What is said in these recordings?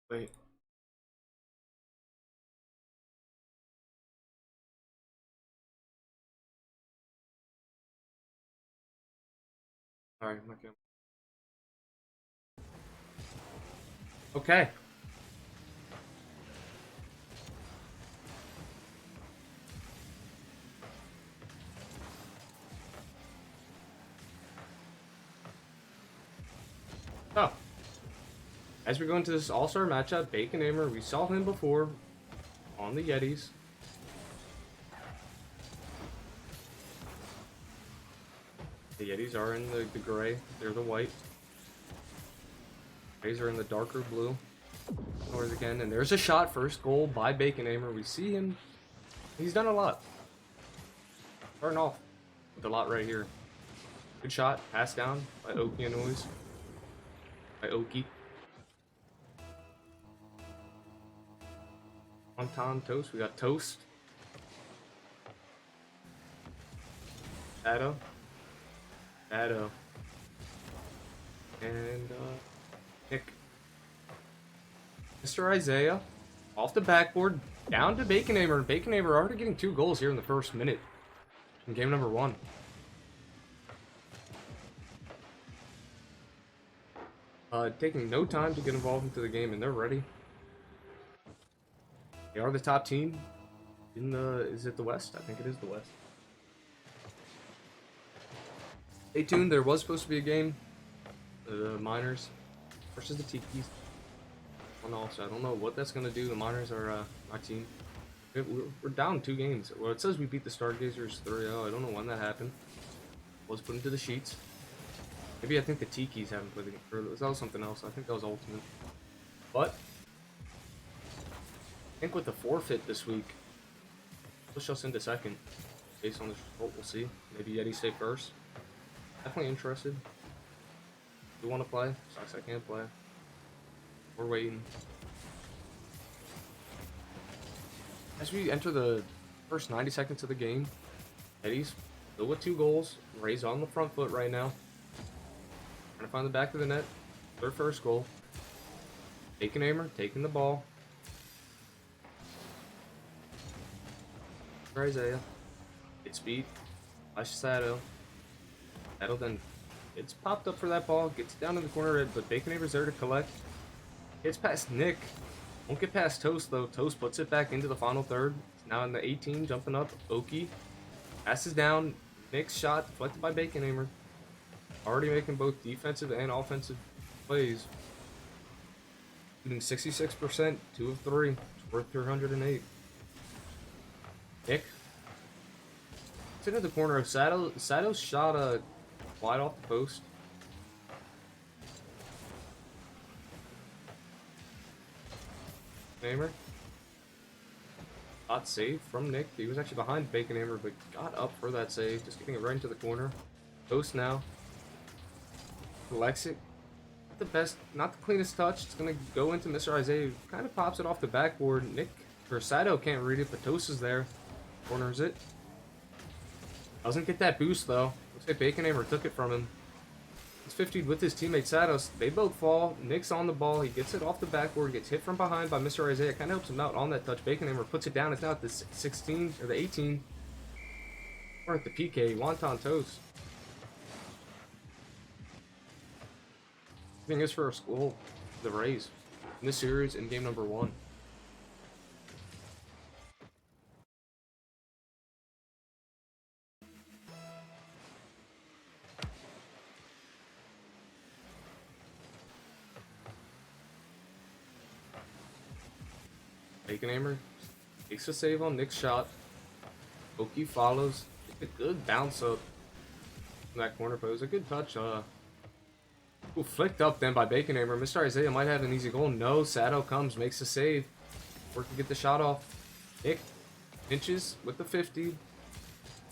Wait. Alright, okay. Okay. Oh. As we go into this all-star matchup, Bacon Aimer, we saw him before on the Yetis. The Yetis are in the gray. They're the white. Rays are in the darker blue. North again, and there's a shot. First goal by Bacon Aimer. We see him. He's done a lot. Starting off with a lot right here. Good shot. Pass down by Oki and Noise. By Oki. Wonton Toast. We got Toast. Shadow. Shadow. And Nick. Mr. Isaiah. Off the backboard. Down to Bacon Aimer. Bacon Aimer already getting 2 goals here in the first minute. In game number 1. Taking no time to get involved into the game, and they're ready. They are the top team in the... Is it the West? I think it is the West. Stay tuned. There was supposed to be a game. The Miners versus the Tikis. Also, I don't know what that's going to do. The Miners are my team. We're down 2 games. Well, it says we beat the Stargazers 3-0. I don't know when that happened. Was put into the sheets. Maybe I think the Tikis haven't played it. Or that was something else. I think that was Ultimate. But I think with the forfeit this week, push us into second. Based on the result, we'll see. Maybe Yeti stay first. Definitely interested. You want to play? Sucks I can't play. We're waiting. As we enter the first 90 seconds of the game, Yetis still with 2 goals. Rays on the front foot right now. Trying to find the back of the net. Their first goal. Bacon Aimer taking the ball. For Isaiah. It's speed. Flash Shadow. Shadow then it's popped up for that ball. Gets down in the corner, but Bacon Aimer's there to collect. Gets past Nick. Won't get past Toast though. Toast puts it back into the final third. It's now in the 18, jumping up. Oki passes down. Nick's shot deflected by Bacon Aimer. Already making both defensive and offensive plays. Shooting 66%, 2 of 3. It's worth 308. Nick. It's into the corner of Sato. Sato's shot wide off the post. Aimer. Got save from Nick. He was actually behind Bacon Aimer, but got up for that save. Just getting it right into the corner. Toast now. Collects it. Not the best, not the cleanest touch. It's gonna go into Mr. Isaiah. Kind of pops it off the backboard. Nick or Sato can't read it, but Toast is there. Corners it. Doesn't get that boost though. Looks like Bacon Aimer took it from him. He's 50'd with his teammate Satos. They both fall. Nick's on the ball. He gets it off the backboard. Gets hit from behind by Mr. Isaiah. Kind of helps him out on that touch. Bacon Aimer puts it down. It's now at the 16 or the 18. Or at the PK. Wonton Toast. I think it's for a school. The Rays. In this series in game number 1. Bacon Aimer takes a save on Nick's shot. Oki follows. A good bounce up from that corner post. A good touch. Ooh, flicked up then by Bacon Aimer. Mr. Isaiah might have an easy goal. No, Sato comes, makes a save. Work to get the shot off. Nick pinches with the 50.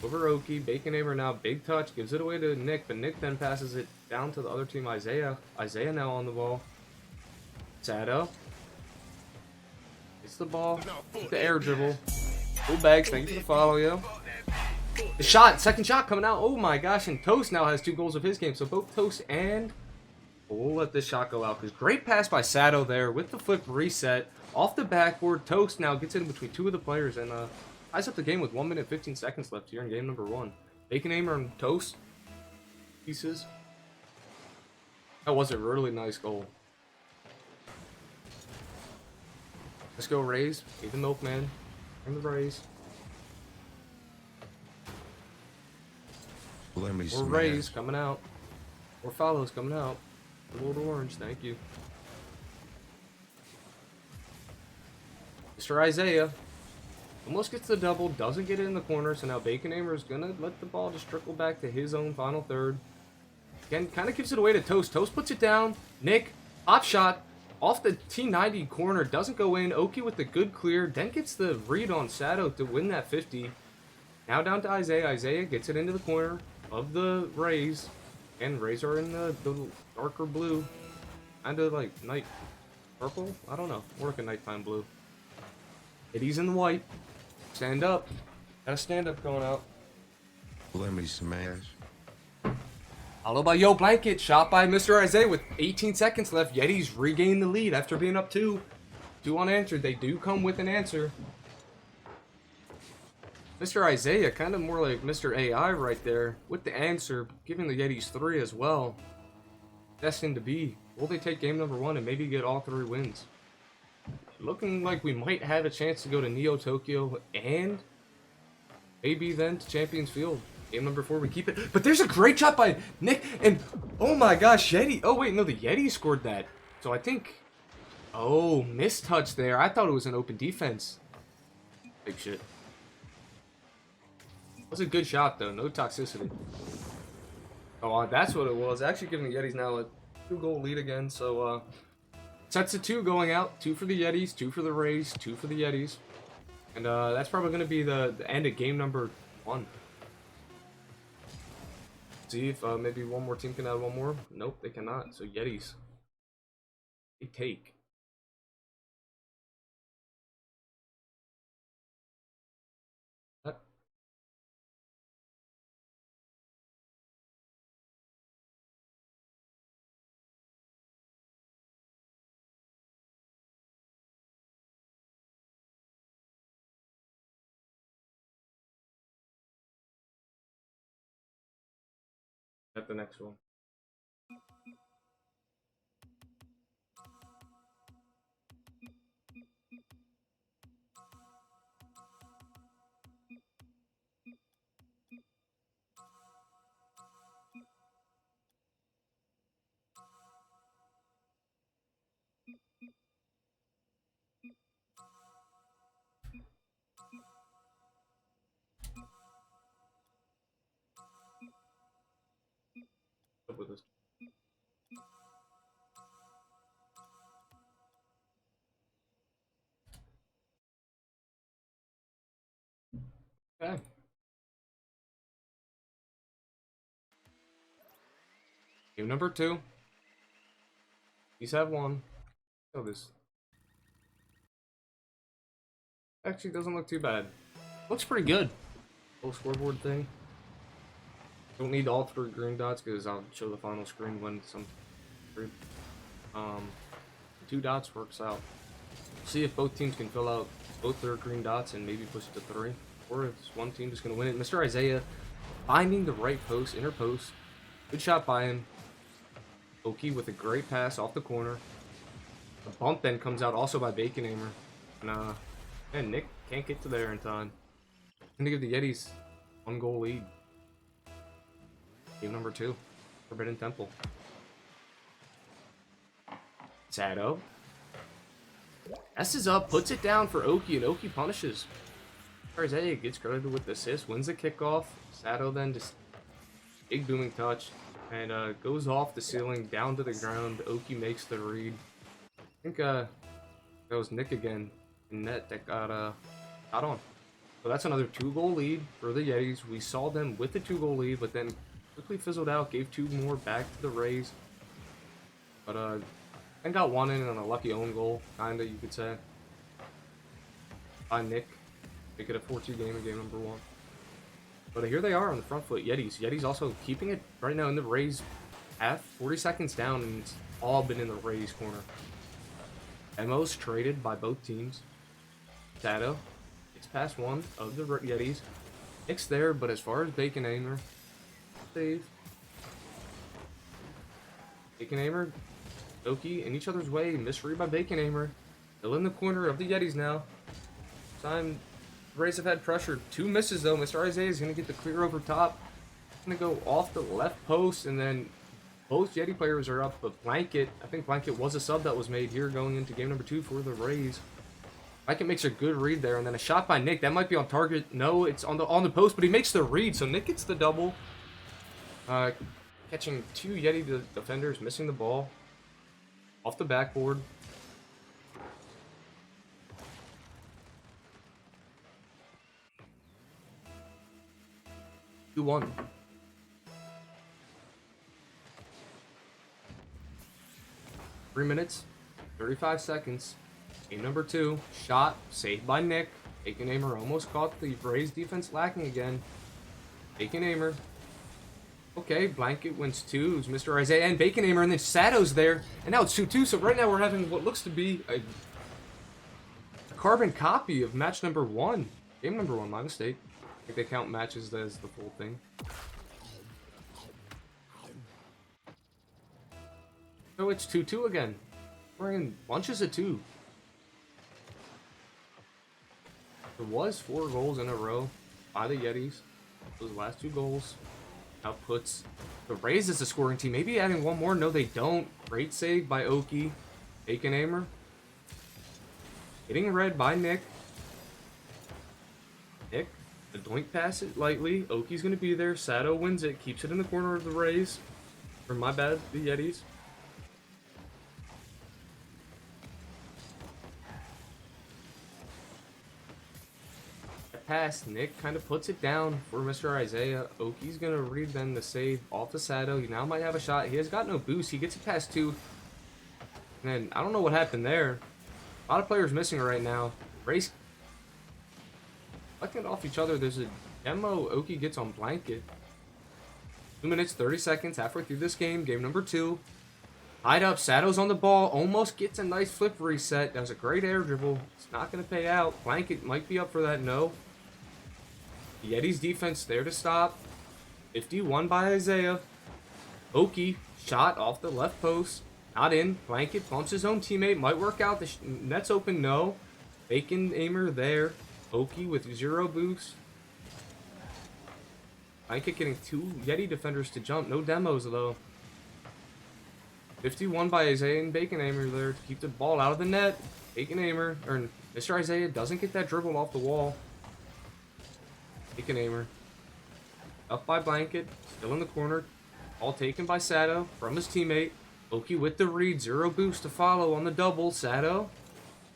Over Oki. Bacon Aimer now big touch. Gives it away to Nick, but Nick then passes it down to the other team, Isaiah. Isaiah now on the ball. Sato. It's the ball. The air dribble. Full bags. Thank you for the follow, yo. The shot. Second shot coming out. Oh my gosh. And Toast now has 2 goals of his game. So both Toast and But we'll let this shot go out because great pass by Sato there with the flip reset off the backboard. Toast now gets in between two of the players and ties up the game with 1 minute 15 seconds left here in game number 1. Bacon Aimer and Toast pieces. That was a really nice goal. Let's go Rays. Be the milkman. Bring the Rays. More Rays coming out. More follows coming out. World Orange, thank you. Mr. Isaiah almost gets the double, doesn't get it in the corner, so now Bacon Aimer is gonna let the ball just trickle back to his own final third. Again, kind of gives it away to Toast. Toast puts it down. Nick, hop shot off the T90 corner, doesn't go in. Oki with the good clear, then gets the read on Sato to win that 50. Now down to Isaiah. Isaiah gets it into the corner of the Rays. And Rays are in the darker blue. Kind of like night purple? I don't know. More like a nighttime blue. Yetis in the white. Stand up. Got a stand up going out. Let me smash. Followed by Yo Blanket. Shot by Mr. Isaiah with 18 seconds left. Yetis regain the lead after being up 2. 2 unanswered. They do come with an answer. Mr. Isaiah, kind of more like Mr. AI right there, with the answer, giving the Yetis 3 as well. Destined to be. Will they take game number 1 and maybe get all 3 wins? Looking like we might have a chance to go to Neo Tokyo and maybe then to Champions Field. Game number 4, we keep it. But there's a great shot by Nick, and oh my gosh, Yeti. Oh wait, no, the Yeti scored that. So I think, oh, mistouch there. I thought it was an open defense. Big shit. That was a good shot, though. No toxicity. Oh, that's what it was. Actually giving the Yetis now a 2-goal lead again. So, sets of 2 going out. 2 for the Yetis, 2 for the Rays, 2 for the Yetis. And that's probably going to be the end of game number 1. See if maybe one more team can add one more. Nope, they cannot. So, Yetis. They take. At the next one. Up with this. Okay. Game number 2. These have 1. Oh, this actually doesn't look too bad. Looks pretty good. Whole scoreboard thing. Don't need all 3 green dots because I'll show the final screen when some 3. 2 dots works out. See if both teams can fill out both their green dots and maybe push it to 3. Or if one team just gonna win it. Mr. Isaiah finding the right post, inner post. Good shot by him. Oki with a great pass off the corner. The bump then comes out also by Bacon Aimer. And Nick can't get to there in time. Gonna give the Yetis 1-goal lead. Game number 2. Forbidden Temple. Sato. S's up, puts it down for Oki, and Oki punishes. Isaiah gets credited with the assist, wins the kickoff. Sato then just big booming touch. And goes off the ceiling, down to the ground. Oki makes the read. I think that was Nick again in net that got on. So that's another 2-goal lead for the Yetis. We saw them with the 2-goal lead, but then quickly fizzled out, gave 2 more back to the Rays. But and got 1 in on a lucky own goal, kinda, you could say. By Nick. Make it a 4-2 game in game number 1. But here they are on the front foot, Yetis. Yetis also keeping it right now in the Rays half, 40 seconds down, and it's all been in the Rays corner. Emos traded by both teams. Shadow gets past one of the Yetis. Nick's there, but as far as Bacon Aimer, save. Bacon Aimer, Oki in each other's way, misread by Bacon Aimer. Still in the corner of the Yetis now. Time Rays have had pressure. 2 misses though. Mr. Isaiah is going to get the clear over top. Going to go off the left post, and then both Yeti players are up. But Blanket, I think Blanket was a sub that was made here going into game number 2 for the Rays. Blanket makes a good read there, and then a shot by Nick. That might be on target. No, it's on the post, but he makes the read, so Nick gets the double. Catching 2 Yeti defenders, missing the ball. Off the backboard. 2-1. Three minutes, 35 seconds. Game number 2. Shot, saved by Nick. Bacon Aimer almost caught the Rays defense lacking again. Bacon Aimer. Okay, Blanket wins 2. It was Mr. Isaiah and Bacon Aimer, and then Shadow's there. And now it's 2-2, so right now we're having what looks to be a carbon copy of match number 1. Game number 1, my mistake. I think they count matches as the full thing. So it's 2-2 again. We're in bunches of 2. There was 4 goals in a row by the Yetis. Those last 2 goals. Now puts the Rays as a scoring team. Maybe adding one more. No, they don't. Great save by Oki. Bacon Aimer. Getting red by Nick. Nick. The doink pass it lightly. Oki's going to be there. Sato wins it. Keeps it in the corner of the Rays. Or my bad, the Yetis. Pass. Nick kind of puts it down for Mr. Isaiah. Oki's going to read then the save off the Sato. He now might have a shot. He has got no boost. He gets it past 2. And then, I don't know what happened there. A lot of players missing right now. Race collecting it off each other. There's a demo Oki gets on Blanket. 2 minutes, 30 seconds, halfway through this game. Game number 2. Tied up. Sato's on the ball. Almost gets a nice flip reset. That was a great air dribble. It's not going to pay out. Blanket might be up for that. No. The Yetis defense there to stop. 51 by Isaiah. Oki shot off the left post. Not in. Blanket bumps his own teammate. Might work out. The net's open. No. Bacon Aimer there. Oki with 0 boost. Blanket getting 2 Yeti defenders to jump. No demos though. 51 by Isaiah and Bacon Aimer there to keep the ball out of the net. Bacon Aimer, or Mr. Isaiah doesn't get that dribble off the wall. Bacon Aimer. Up by Blanket. Still in the corner. All taken by Sato from his teammate. Oki with the read. 0 boost to follow on the double. Sato.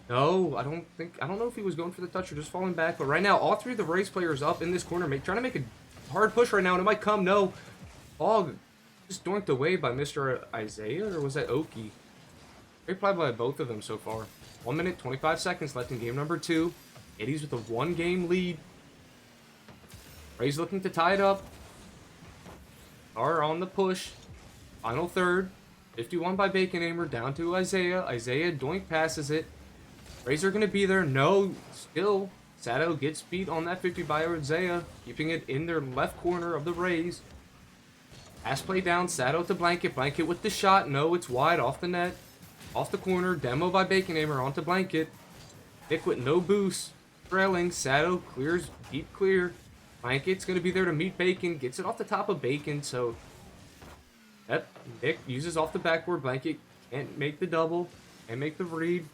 No, I don't know if he was going for the touch or just falling back. But right now, all 3 of the Rays players up in this corner, trying to make a hard push right now, and it might come. No. Ball just doinked away by Mr. Isaiah, or was that Oki? Great play by both of them so far. 1 minute, 25 seconds left in game number 2. Yetis with a 1-game lead. Rays looking to tie it up. Are on the push. Final third. 51 by Bacon Aimer. Down to Isaiah. Isaiah doink passes it. Rays are going to be there. No. Still. Sato gets beat on that 50 by Isaiah. Keeping it in their left corner of the Rays. Pass play down. Sato to Blanket. Blanket with the shot. No. It's wide. Off the net. Off the corner. Demo by Bacon Aimer. Onto Blanket. Nick with no boost. Trailing. Sato clears. Deep clear. Blanket's going to be there to meet Bacon. Gets it off the top of Bacon, so that Nick uses off the backboard. Blanket can't make the double. Can't make the read.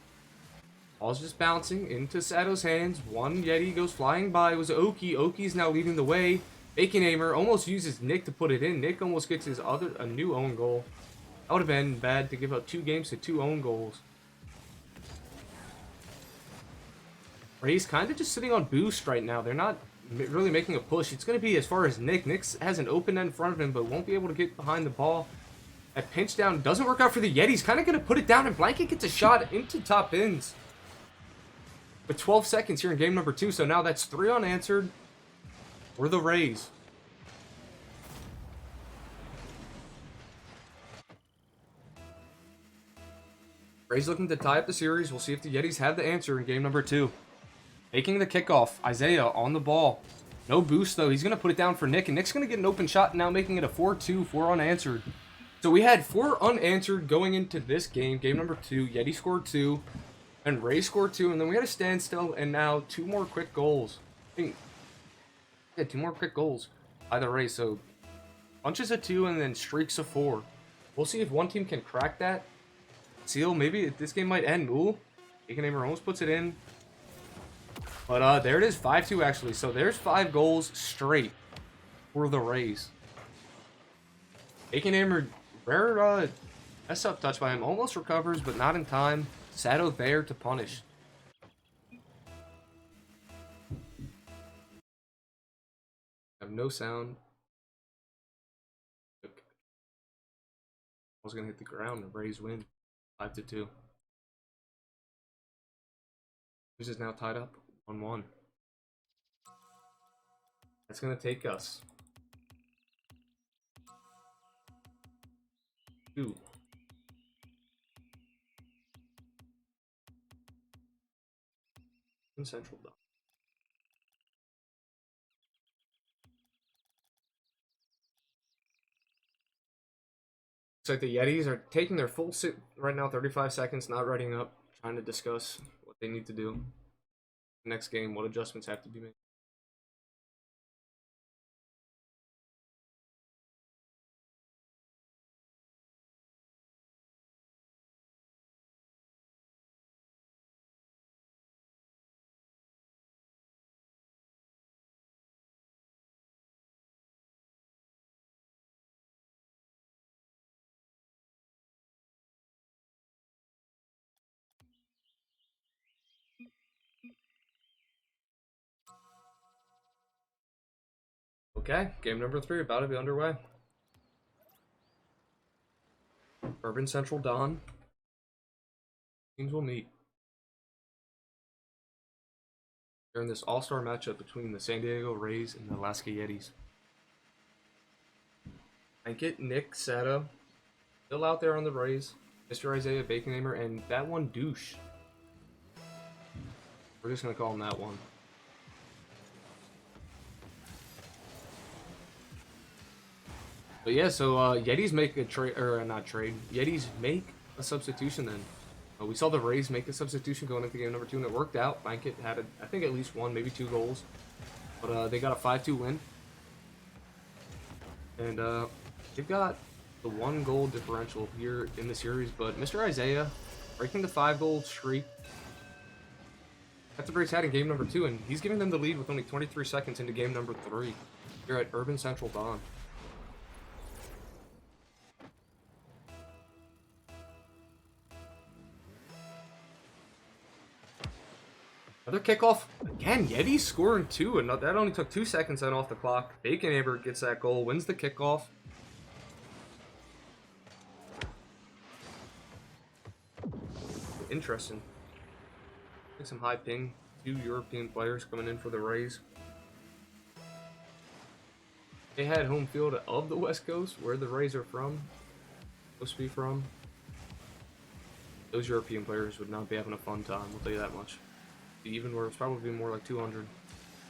Ball's just bouncing into Sato's hands. 1 Yeti goes flying by. It was Oki. Oki's now leading the way. Bacon Aimer almost uses Nick to put it in. Nick almost gets a new own goal. That would have been bad to give up 2 games to 2 own goals. Rays kind of just sitting on boost right now. They're not really making a push. It's going to be as far as Nick. Nick has an open end in front of him, but won't be able to get behind the ball. That pinch down doesn't work out for the Yetis. Kind of going to put it down, and Blanket gets a shot into top ends. With 12 seconds here in game number 2, so now that's 3 unanswered for the Rays. Rays looking to tie up the series. We'll see if the Yetis have the answer in game number 2. Making the kickoff, Isaiah on the ball. No boost, though. He's going to put it down for Nick, and Nick's going to get an open shot, now making it a 4-2, 4 unanswered. So we had 4 unanswered going into this game, game number 2. Yeti scored 2, and Ray scored 2, and then we had a standstill, and now 2 more quick goals. Yeah, 2 more quick goals by the Rays, so bunches of 2 and then streaks of 4. We'll see if one team can crack that seal. Maybe this game might end. Ooh, Baconamer almost puts it in. But there it is, 5-2 actually. So there's 5 goals straight for the Rays. Baconamer, rare mess up touch by him. Almost recovers, but not in time. Sato there to punish. Have no sound. I was gonna hit the ground. The Rays win, 5-2. This is now tied up 1-1. That's gonna take us to Central Dome. Looks like the Yetis are taking their full sit right now, 35 seconds, not readying up, trying to discuss what they need to do. Next game, what adjustments have to be made. Okay, game number 3 about to be underway. Urban Central Dawn. Teams will meet during this all-star matchup between the San Diego Rays and the Alaska Yetis. Blanket, Nick, Sato, still out there on the Rays. Mr. Isaiah, Baconamer, and that one douche. We're just gonna call him that one. But yeah, so Yetis make a trade, or not trade. Yetis make a substitution then. We saw the Rays make a substitution going into game number 2, and it worked out. Blanket had, I think, at least 1, maybe 2 goals. But they got a 5-2 win. And they've got the 1 goal differential here in the series. But Mr. Isaiah breaking the 5-goal streak. That's the Rays had in game number 2, and he's giving them the lead with only 23 seconds into game number 3 here at Urban Central Dawn. Another kickoff. Again, Yetis scoring 2, and that only took 2 seconds then off the clock. Baconamer gets that goal, wins the kickoff. Interesting. Like some high ping. 2 European players coming in for the Rays. They had home field of the West Coast, where the Rays are from. Supposed to be from. Those European players would not be having a fun time, I'll tell you that much. Even where it's probably more like 200,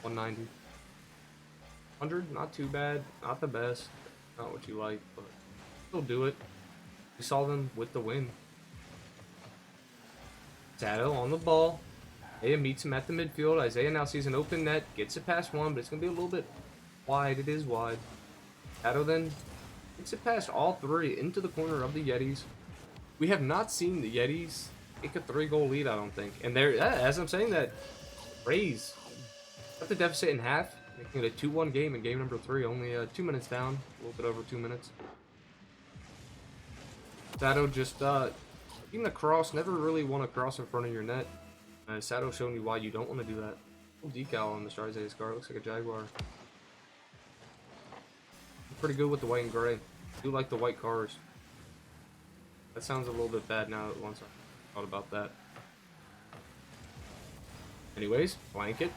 190. 100, not too bad, not the best, not what you like, but still do it. We saw them with the win. Sato on the ball. Isaiah meets him at the midfield. Isaiah now sees an open net, gets it past 1, but it's going to be a little bit wide. It is wide. Sato then gets it past all 3 into the corner of the Yetis. We have not seen the Yetis take a 3-goal lead, I don't think. And there, as I'm saying that, Rays cut the deficit in half, making it a 2-1 game in game number 3. Only 2 minutes down, a little bit over 2 minutes. Sato just, even a cross, never really want to cross in front of your net. Sato showing you why you don't want to do that. Little decal on Mr. Isaiah's car, looks like a Jaguar. Pretty good with the white and gray. Do like the white cars. That sounds a little bit bad now that once I thought about that. Anyways, Blanket.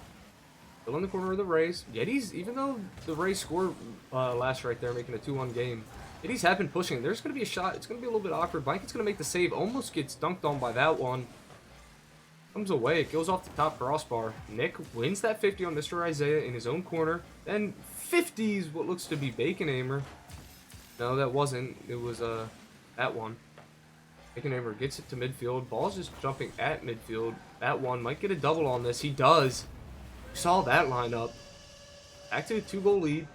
Still in the corner of the Rays. Yetis, even though the Rays scored last right there, making a 2-1 game, Yetis have been pushing. There's going to be a shot. It's going to be a little bit awkward. Blanket's going to make the save. Almost gets dunked on by that one. Comes away. It goes off the top crossbar. Nick wins that 50 on Mr. Isaiah in his own corner. Then 50s what looks to be Bacon Aimer. No, that wasn't. It was that one. Bacon Aimer gets it to midfield. Ball's just jumping at midfield. That one might get a double on this. He does. Saw that lineup. Back to a 2-goal lead.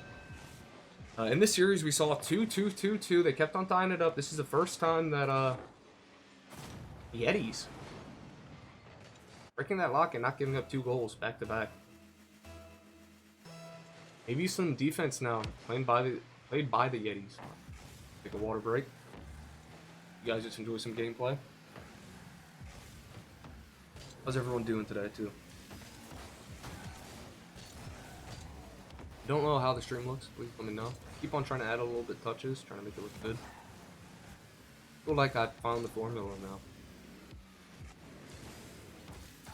In this series, we saw 2-2-2-2. They kept on tying it up. This is the first time that Yetis breaking that lock and not giving up 2 goals back to back. Maybe some defense now. Played by the Yetis. Take a water break. You guys just enjoy some gameplay. How's everyone doing today, too? Don't know how the stream looks, please let me know. Keep on trying to add a little bit touches, trying to make it look good. Feel like I found the formula now.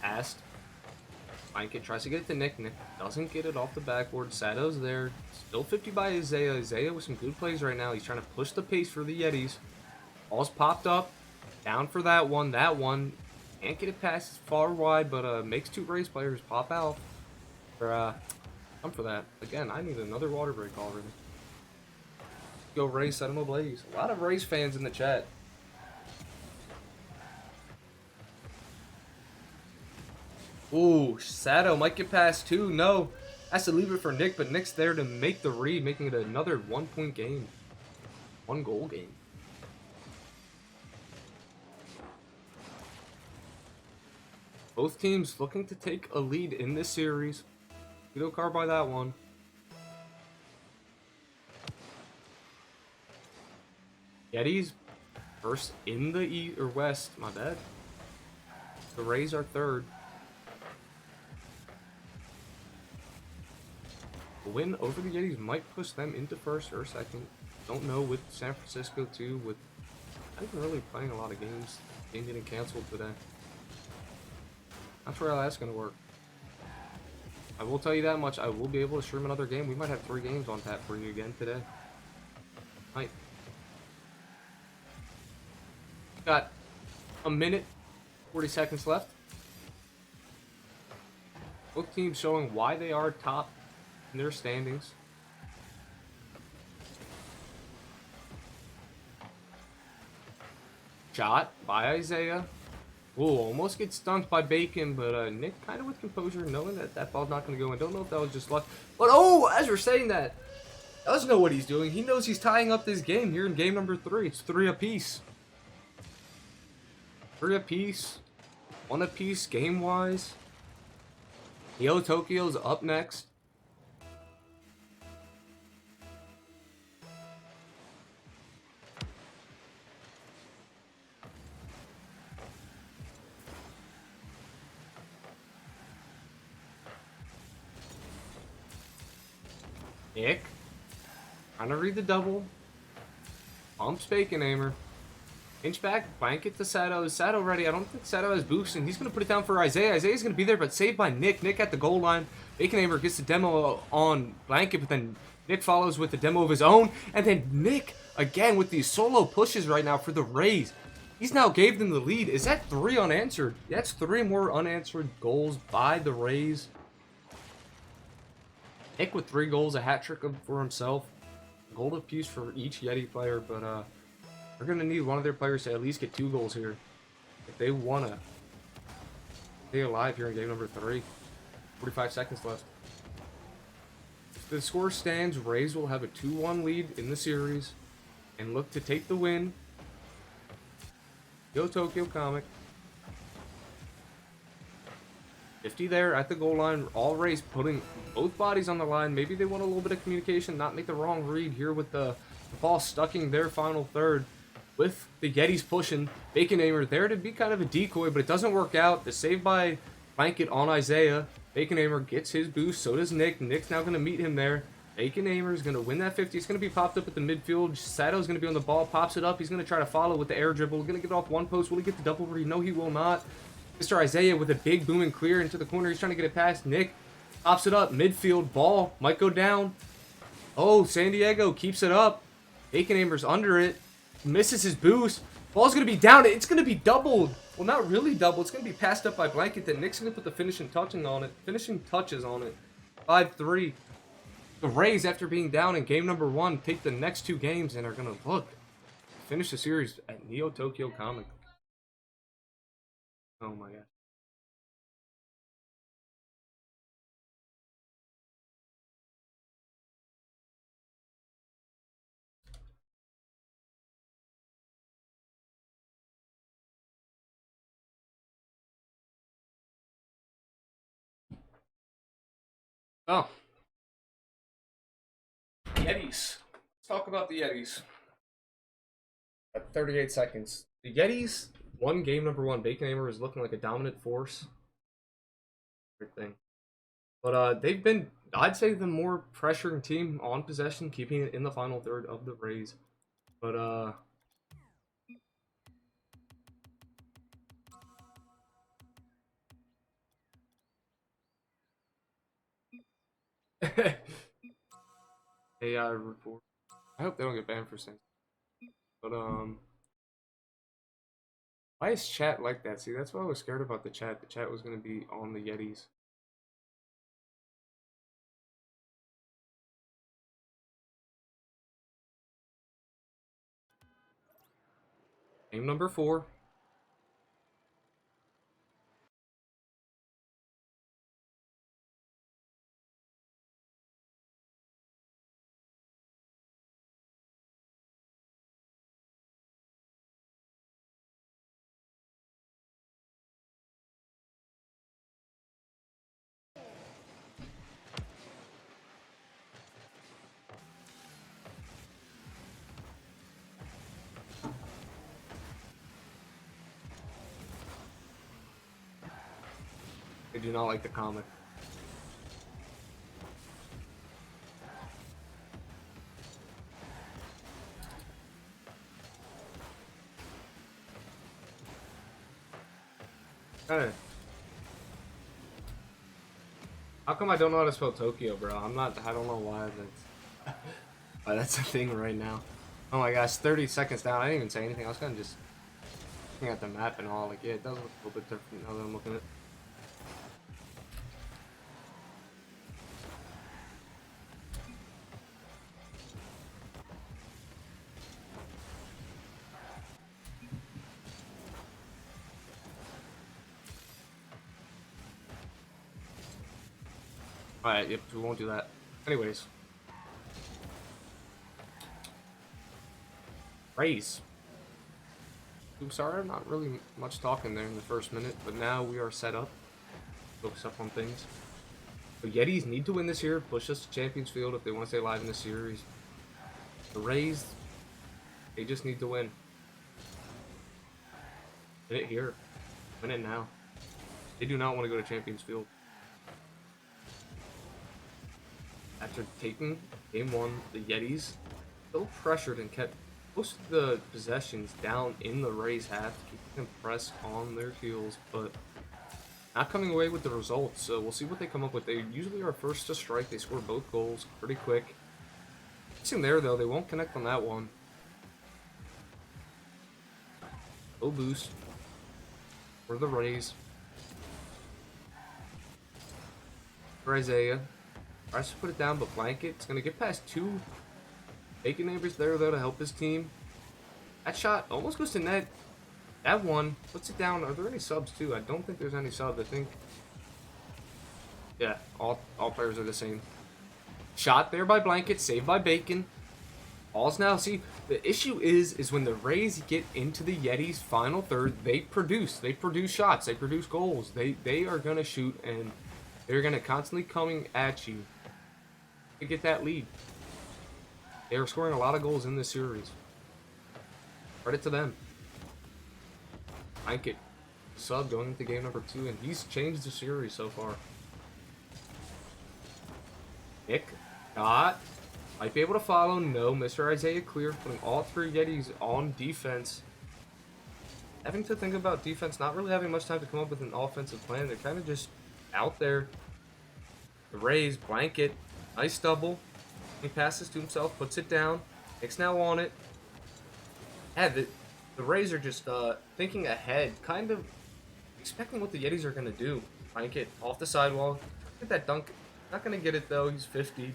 Passed. Blanket tries to get it to Nick. Nick doesn't get it off the backboard. Sato's there. Still 50 by Isaiah. Isaiah with some good plays right now. He's trying to push the pace for the Yetis. Ball's popped up. Down for that one. That one. Can't get it past far wide, but makes 2 race players pop out. I'm for that. Again, I need another water break already. Go race, I don't know, Blaze. A lot of race fans in the chat. Ooh, Sato might get past 2. No. Has to leave it for Nick, but Nick's there to make the read, making it another 1-point game. 1-goal game. Both teams looking to take a lead in this series. Veto car by that one. Yetis first in the East or West, my bad. The Rays are third. A win over the Yetis might push them into first or second. Don't know with San Francisco too. With not even really playing a lot of games. Game getting canceled today. Not sure how that's gonna work. I will tell you that much. I will be able to stream another game. We might have 3 games on tap for you again today. Might. Got a minute, 40 seconds left. Both teams showing why they are top in their standings. Shot by Isaiah. Ooh, almost gets dunked by Bacon, but Nick kind of with composure, knowing that that ball's not going to go in. Don't know if that was just luck. But oh, as we're saying that, does know what he's doing. He knows he's tying up this game here in game number 3. It's 3 apiece. 3 apiece. 1 apiece game-wise. Yo Tokyo's up next. Nick. Trying to read the double. Pumps Bacon Aimer. Inch back. Blanket to Sato. Is Sato ready? I don't think Sato has boost, and he's going to put it down for Isaiah. Isaiah's going to be there, but saved by Nick. Nick at the goal line. Bacon Aimer gets the demo on Blanket, but then Nick follows with the demo of his own. And then Nick, again, with these solo pushes right now for the Rays. He's now gave them the lead. Is that 3 unanswered? That's 3 more unanswered goals by the Rays. Nick with 3 goals, a hat trick for himself. Goal apiece for each Yeti player, but we're going to need one of their players to at least get 2 goals here if they want to stay alive here in game number 3. 45 seconds left. If the score stands, Rays will have a 2-1 lead in the series and look to take the win. Go Tokyo Comic. 50 there at the goal line. All Rays putting both bodies on the line. Maybe they want a little bit of communication, not make the wrong read here with the ball stucking their final third. With the Yetis pushing, Bacon Aimer there to be kind of a decoy, but it doesn't work out. The save by Blanket on Isaiah. Bacon Aimer gets his boost, so does Nick. Nick's now going to meet him there. Bacon Aimer is going to win that 50. It's going to be popped up at the midfield. Sato's going to be on the ball, pops it up. He's going to try to follow with the air dribble. Going to get off one post. Will he get the double read? No, he will not. Mr. Isaiah with a big booming clear into the corner. He's trying to get it past Nick. Pops it up. Midfield ball. Might go down. Oh, San Diego keeps it up. Bacon Amber's under it. Misses his boost. Ball's going to be down. It's going to be doubled. Well, not really doubled. It's going to be passed up by Blanket. Then Nick's going to put the finishing touches on it. 5-3. The Rays, after being down in game number 1, take the next 2 games and are going to finish the series at Neo Tokyo Comic. Oh my god. Oh. Yetis. Let's talk about the Yetis. At 38 seconds. The Yetis won game number 1. Bacon Hammer is looking like a dominant force. Everything. But they've been, I'd say, the more pressuring team on possession, keeping it in the final third of the Rays. But AI report. I hope they don't get banned for saying. But why is chat like that? See, that's why I was scared about the chat. The chat was gonna be on the Yetis. Game number 4. They do not like the comic. Hey. How come I don't know how to spell Tokyo, bro? I don't know why that's a thing right now. Oh my gosh, 30 seconds down. I didn't even say anything. I was kind of just looking at the map and all. Like, yeah, it does look a little bit different now that I'm looking at it. Alright, yep, we won't do that. Anyways. Raise. I'm sorry, I'm not really much talking there in the first minute, but now we are set up. Focus up on things. The Yetis need to win this year, push us to Champions Field if they want to stay alive in this series. The Rays, they just need to win. Win it here. Win it now. They do not want to go to Champions Field. After taking game 1, the Yetis still pressured and kept most of the possessions down in the Rays half, keeping them pressed on their heels, but not coming away with the results. So we'll see what they come up with. They usually are first to strike. They score both goals pretty quick. Missing there though, they won't connect on that one. Low boost for the Rays. For Isaiah. Tries to put it down, but Blanket. It's going to get past 2 Bacon Neighbors there, though, to help his team. That shot almost goes to net. That one puts it down. Are there any subs, too? I don't think there's any subs. I think... yeah, all players are the same. Shot there by Blanket, saved by Bacon. All's now... see, the issue is when the Rays get into the Yetis' final third, they produce. They produce shots. They produce goals. They are going to shoot, and they're going to constantly coming at you to get that lead. They are scoring a lot of goals in this series. Credit to them. Blanket sub going into game number 2, and he's changed the series so far. Nick got, might be able to follow. No, Mr. Isaiah clear, putting all 3 Yetis on defense. Having to think about defense, not really having much time to come up with an offensive plan. They're kind of just out there. The Rays, Blanket, nice double. He passes to himself, puts it down. Nick's now on it. Yeah, the Rays are just thinking ahead, kind of expecting what the Yetis are going to do. Trying to get off the sidewalk. Get that dunk. Not going to get it, though. He's 50.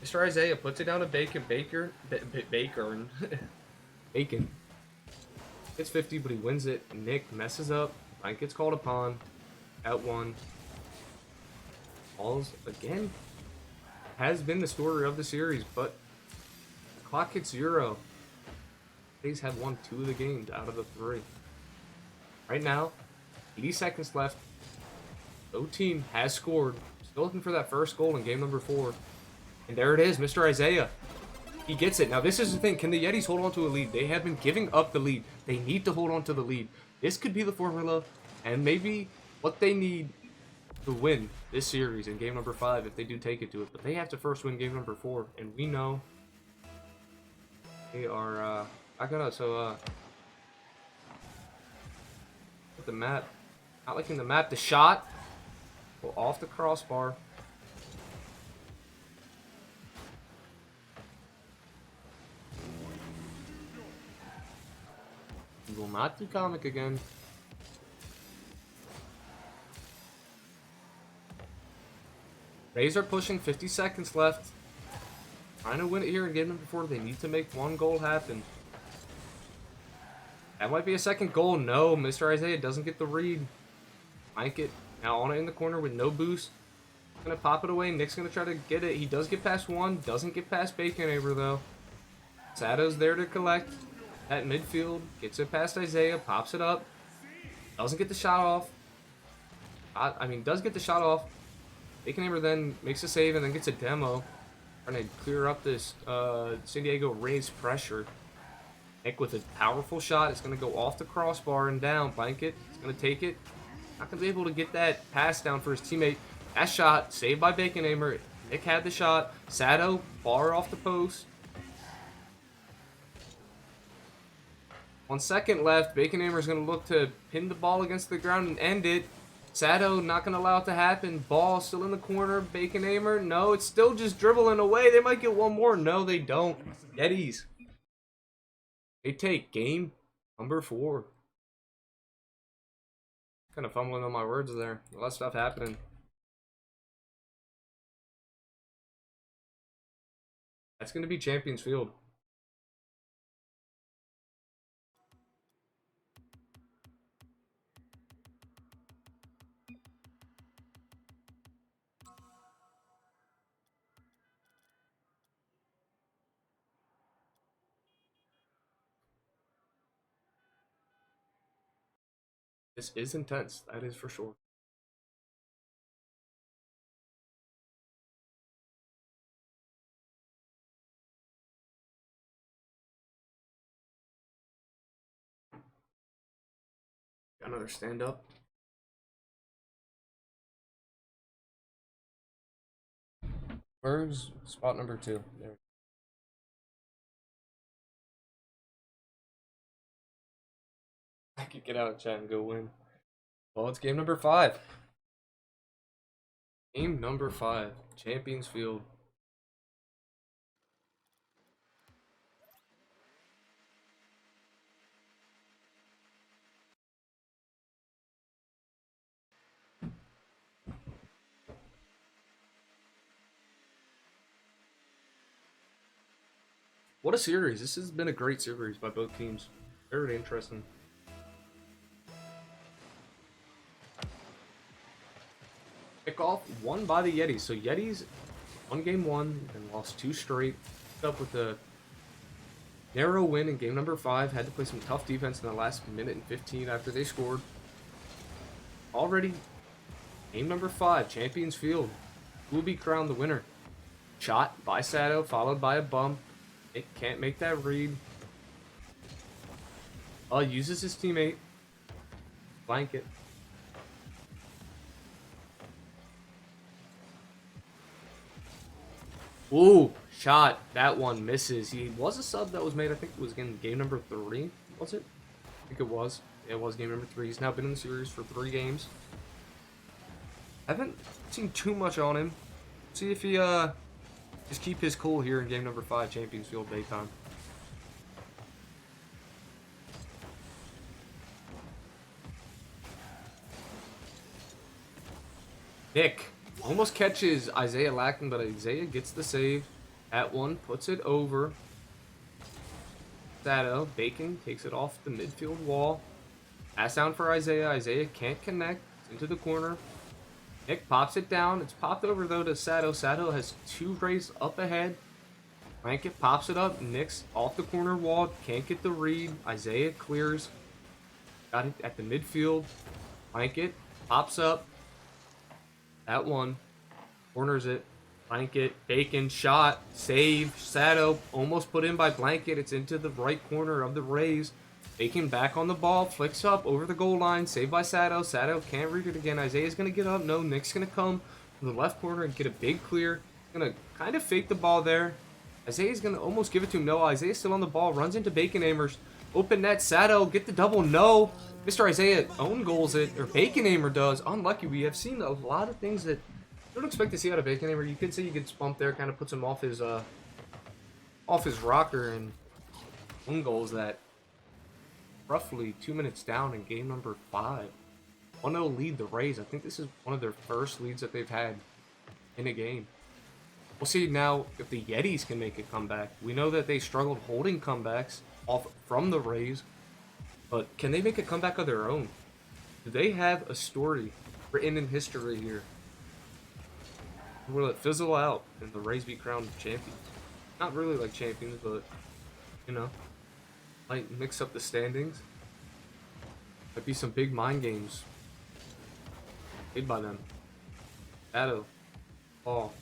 Mr. Isaiah puts it down to Bacon. Baker. Bacon. Gets 50, but he wins it. Nick messes up. Frank gets called upon. Out one. Balls again. Has been the story of the series, but the clock hits 0. Rays have won 2 of the games out of the 3. Right now, 80 seconds left. No team has scored. Still looking for that first goal in game number 4. And there it is, Mr. Isaiah. He gets it. Now, this is the thing. Can the Yetis hold on to a lead? They have been giving up the lead. They need to hold on to the lead. This could be the formula, and maybe what they need to win this series in game number 5 if they do take it to it. But they have to first win game number 4, and we know they are back on us. So the map, not liking the map. The shot, go off the crossbar. He will not do comic again. Rays are pushing, 50 seconds left. Trying to win it here in game number 4. They need to make 1 goal happen. That might be a second goal. No, Mr. Isaiah doesn't get the read. Mike it. Now on it in the corner with no boost. Gonna pop it away. Nick's gonna try to get it. He does get past 1. Doesn't get past Baconaver though. Sato's there to collect at midfield. Gets it past Isaiah. Pops it up. Doesn't get the shot off. Does get the shot off. Baconaver then makes a save and then gets a demo. Trying to clear up this San Diego Rays pressure. Nick with a powerful shot. It's going to go off the crossbar and down. Blanket. He's going to take it. Not going to be able to get that pass down for his teammate. That shot saved by Baconaver. Nick had the shot. Sato, bar off the post. 1 second left. Baconaver is going to look to pin the ball against the ground and end it. Sato not going to allow it to happen. Ball still in the corner. Baconaver. No, it's still just dribbling away. They might get 1 more. No, they don't. Yetis. They take game number 4. Kind of fumbling on my words there. A lot of stuff happening. That's going to be Champions Field. This is intense, that is for sure. Got another stand up. Where's spot number 2? There. I could get out of chat and go win. Well, it's game number 5. Game number 5. Champions Field. What a series. This has been a great series by both teams. Very interesting. Kickoff won by the Yetis. So Yetis won game 1 and lost 2 straight. Picked up with a narrow win in game number 5. Had to play some tough defense in the last minute and 15 after they scored. Already game number 5, Champions Field. Who will be crowned the winner? Shot by Sato, followed by a bump. It can't make that read. Uses his teammate. Blanket. Ooh, shot. That one misses. He was a sub that was made, I think it was again game number 3. Was it? I think it was. It was game number 3. He's now been in the series for 3 games. Haven't seen too much on him. See if he Just keep his cool here in game number 5, Champions Field Baycon. Nick almost catches Isaiah lacking, but Isaiah gets the save. At 1, puts it over. Shadow, Bacon takes it off the midfield wall. Pass down for Isaiah. Isaiah can't connect. Into the corner. Nick pops it down. It's popped over, though, to Sato. Sato has 2 Rays up ahead. Blanket pops it up. Nick's off the corner wall. Can't get the read. Isaiah clears. Got it at the midfield. Blanket pops up. At 1. Corners it. Blanket. Bacon. Shot. Save. Sato almost put in by Blanket. It's into the right corner of the Rays. Bacon back on the ball. Flicks up over the goal line. Saved by Sato. Sato can't read it again. Isaiah's going to get up. No, Nick's going to come to the left corner and get a big clear. Going to kind of fake the ball there. Isaiah's going to almost give it to him. No, Isaiah's still on the ball. Runs into Bacon Amers. Open net. Sato get the double. No. Mr. Isaiah own goals it. Or Bacon Amer does. Unlucky. We have seen a lot of things that you don't expect to see out of Bacon Amer. You could say he gets bumped there. Kind of puts him off his rocker. And own goals that roughly 2 minutes down in game number 5. 1-0 lead the Rays. I think this is one of their first leads that they've had in a game. We'll see now if the Yetis can make a comeback. We know that they struggled holding comebacks off from the Rays, but can they make a comeback of their own? Do they have a story written in history here? Or will it fizzle out and the Rays be crowned champions? Not really like champions, but, you know, might mix up the standings. Might be some big mind games played by them. Shadow. Ball.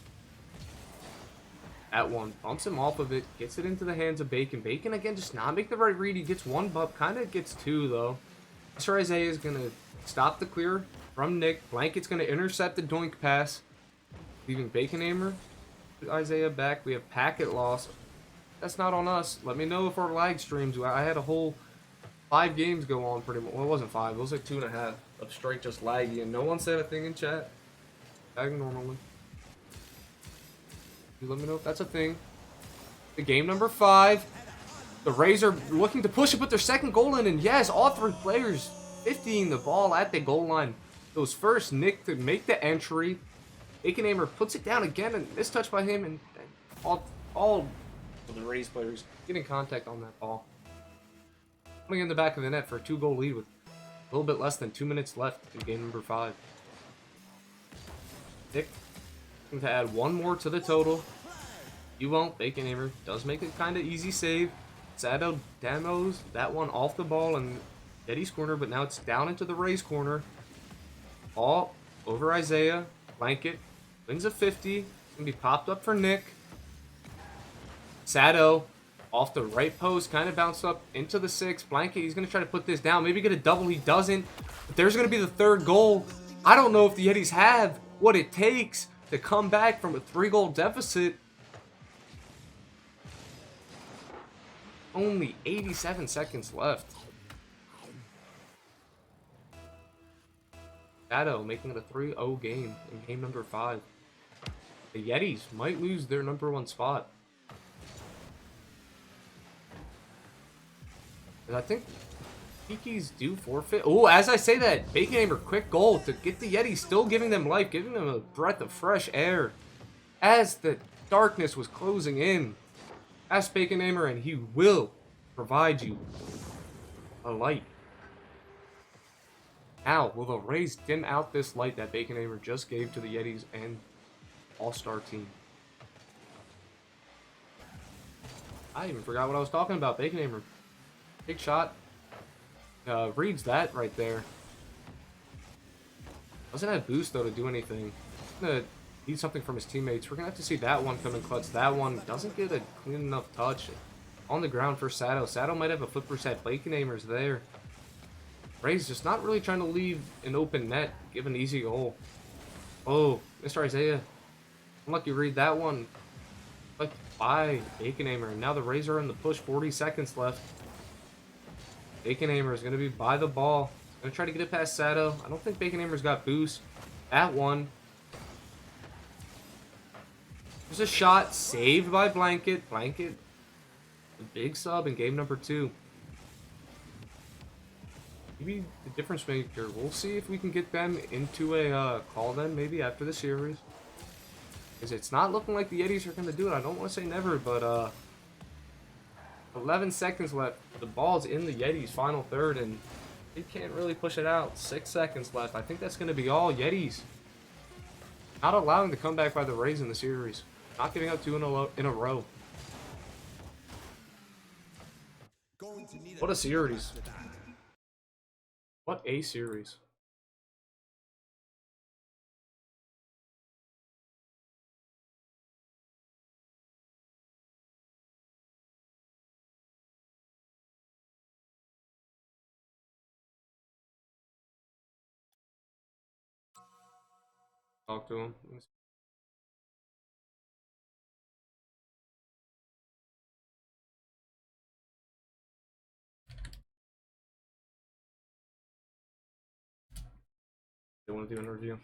At 1. Bumps him off of it. Gets it into the hands of Bacon. Bacon, again, just not make the right read. He gets 1 bump. Kind of gets 2, though. Mr. Isaiah is going to stop the clear from Nick. Blanket's going to intercept the doink pass, leaving Bacon Amer. Isaiah back. We have packet loss. That's not on us. Let me know if our lag streams. I had a whole 5 games go on pretty much. Well, it wasn't 5. It was like 2.5 of straight just laggy. And no one said a thing in chat. Lagging normally. Let me know if that's a thing. The game number 5. The Rays are looking to push it, put their second goal in. And yes, all 3 players 50ing the ball at the goal line. It was first Nick to make the entry. Bacon Amer puts it down again and mistouched by him. And all of the Rays players get in contact on that ball. Coming in the back of the net for a 2-goal lead with a little bit less than 2 minutes left in game number 5. Nick to add 1 more to the total. You won't. Bacon Amer does make a kind of easy save. Sato demos that one off the ball in Yetis' corner, but now it's down into the Rays' corner. Ball over Isaiah. Blanket wins a 50. It's going to be popped up for Nick. Sato off the right post, kind of bounced up into the 6. Blanket, he's going to try to put this down. Maybe get a double. He doesn't. But there's going to be the 3rd goal. I don't know if the Yetis have what it takes to come back from a 3-goal deficit. Only 87 seconds left. Shadow making it a 3-0 game in game number 5. The Yetis might lose their number 1 spot. And I think Peakies do forfeit. Oh, as I say that, Bacon Amer, quick goal to get the Yetis, still giving them life, giving them a breath of fresh air. As the darkness was closing in, ask Bacon Amer and he will provide you a light. Now, will the Rays dim out this light that Bacon Amer just gave to the Yetis and All-Star team? I even forgot what I was talking about. Bacon Amer. Big shot. Reads that right there. Doesn't have boost, though, to do anything. Gonna need something from his teammates. We're going to have to see that one come in clutch. That one doesn't get a clean enough touch. On the ground for Sato. Sato might have a flipper set. Bacon Amer's there. Rays just not really trying to leave an open net. Give an easy goal. Oh, Mr. Isaiah. Unlucky read that one. Like by Bacon Amer. And now the Rays are in the push. 40 seconds left. Bacon Amer is going to be by the ball. Going to try to get it past Sato. I don't think Bacon Amer's got boost. That one. There's a shot saved by Blanket. Blanket, the big sub in game number 2. Maybe the difference maker. We'll see if we can get them into a call then, maybe after the series. Because it's not looking like the Yetis are going to do it. I don't want to say never, but 11 seconds left. The ball's in the Yetis' final third, and they can't really push it out. 6 seconds left. I think that's going to be all. Yetis not allowing the comeback by the Rays in the series. Not giving up 2 in a row. What a series. What a series. Talk to him. They want to do an interview.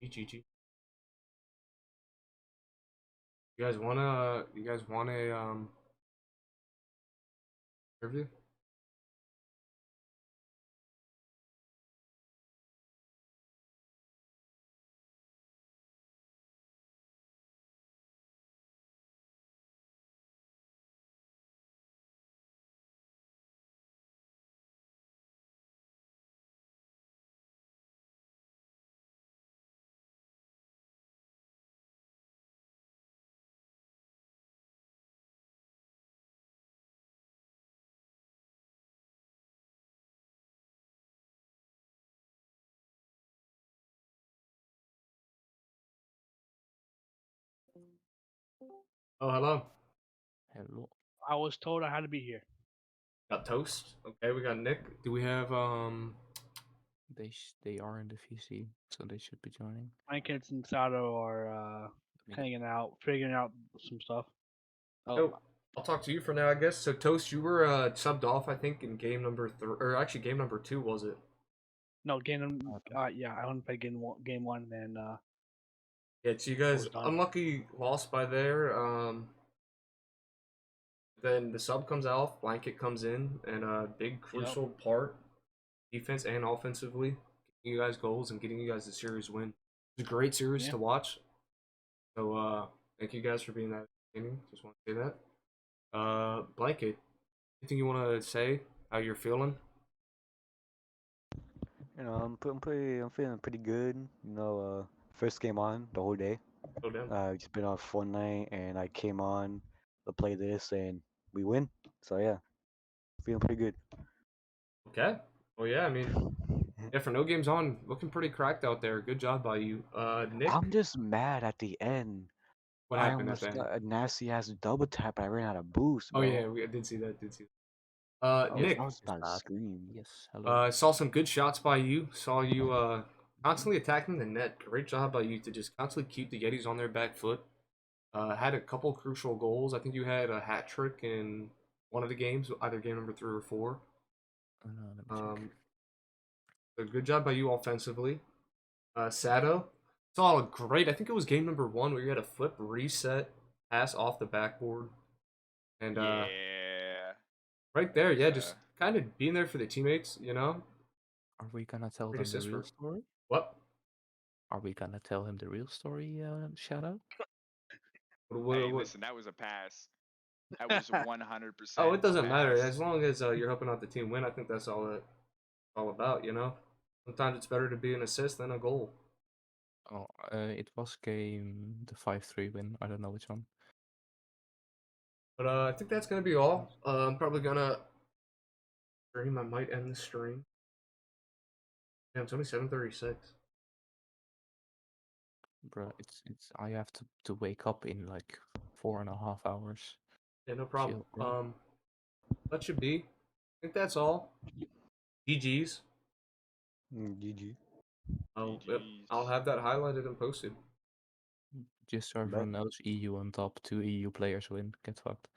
GG. You guys want a interview? Oh, hello. Hello. I was told I had to be here. Got Toast. Okay, we got Nick. Do we have They are in the VC, so they should be joining. Blankets and Sato are hanging out, figuring out some stuff. Oh, I'll talk to you for now, I guess. So Toast, you were subbed off, I think, in game number 3, or actually game number 2, was it? No, yeah, I only played game one, and Yeah, so you guys was done. unlucky lost by there. Then the sub comes off, Blanket comes in, and a big crucial part, defense and offensively, getting you guys goals and getting you guys the series win. It's a great series to watch. So thank you guys for being that entertaining. Just want to say that. Blanket, anything you want to say? How you're feeling? You know, I'm feeling pretty good. You know, first game on the whole day. Go down. Just been off one night, and I came on to play this, and we win. So yeah, feeling pretty good. Okay. Well, yeah. I mean, yeah. For no games on, looking pretty cracked out there. Good job by you, Nick. I'm just mad at the end. What I happened at almost the end? got a nasty ass double tap. I ran out of boost, Oh bro. yeah, I did see that. Did see that. I Nick. was about to scream. Yes, hello. Saw some good shots by you. Saw you constantly attacking the net. Great job by you to just constantly keep the Yetis on their back foot. Had a couple crucial goals. I think you had a hat trick in one of the games, either game number 3 or 4. Let me check. So good job by you offensively. Sato saw a great. I think it was game number 1 where you had a flip reset pass off the backboard, and Yeah. right there, yeah, just kind of being there for the teammates. Are we gonna tell Great them the assist real for story? what? Are we gonna tell him the real story, Shadow? Hey, listen, that was a pass. That was 100%. Oh, it doesn't matter pass. as long as you're helping out the team win. I think that's all about. Sometimes it's better to be an assist than a goal. Oh, it was the 5-3 win. I don't know which one. But I think that's gonna be all. I'm probably gonna stream. I might end the stream. Damn, it's only 7:36. Bro, it's I have to wake up in like 4.5 hours. Yeah, no problem. Chill, bro. That should be. I think that's all. GG's. GG. Yep, I'll GG's. have that highlighted and posted. Just so Bet. everyone knows, EU on top, 2 EU players win. Get fucked.